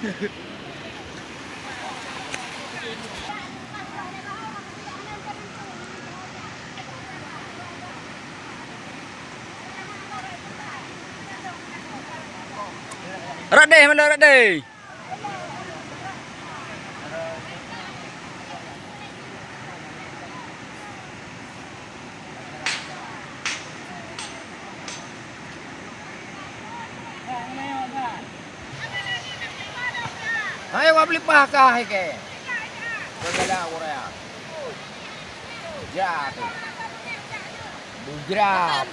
Rat deh, mana rat deh? Ayo beli pakah ke? Bergala orang. Ya tu. Bugra.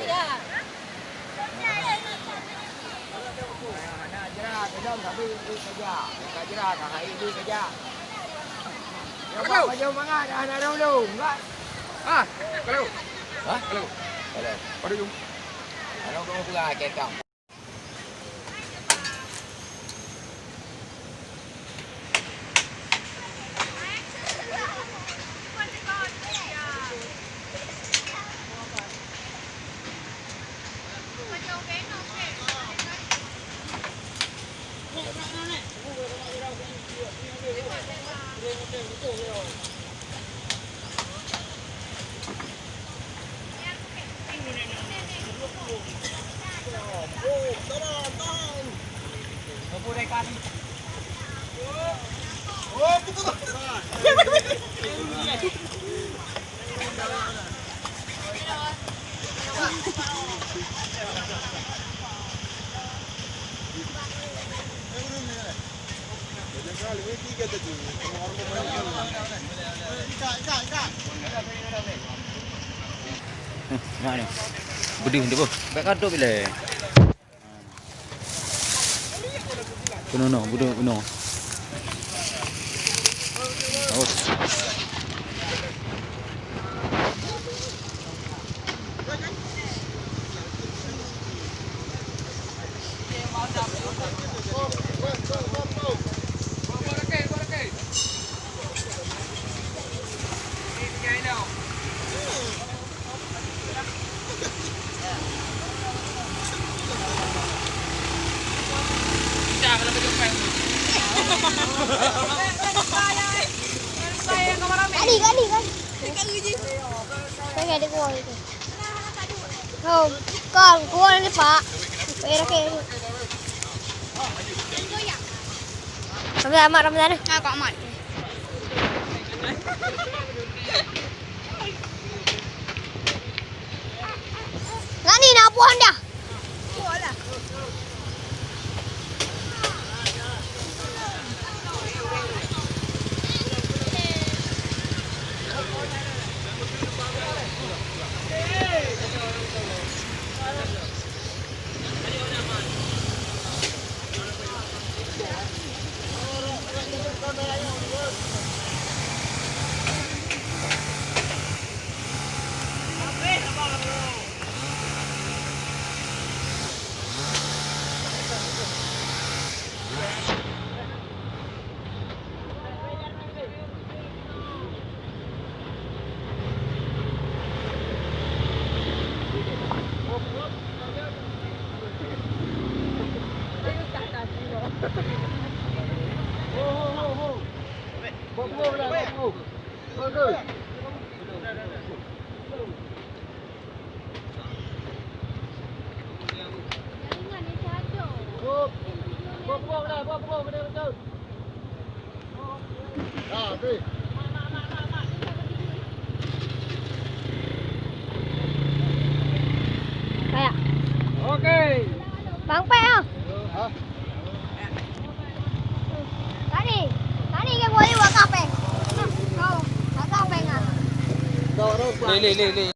Nak jerat kedong tapi duit kerja. Nak jerat hari duit kerja. Ya bawa jauh mangat anak dulu. Enggak. Ah, kalau. Hah? Kalau. Kalau. Pada jom. Anak dulu pegang kekam. Nak ni. Budi dia pun. Baik kaduk bila. Kuno budu kuno. Aus. Kali. Saya ada kuah itu. Không, còn kuah ni Pak. Pera ke. Ramadan. Ha, kau amat. Ngani nak buah dah. Buah lah. Kayak. Oke. Bang Pe ah. Tadi ke boleh buat kafe. Kau, kafe ngah. Le.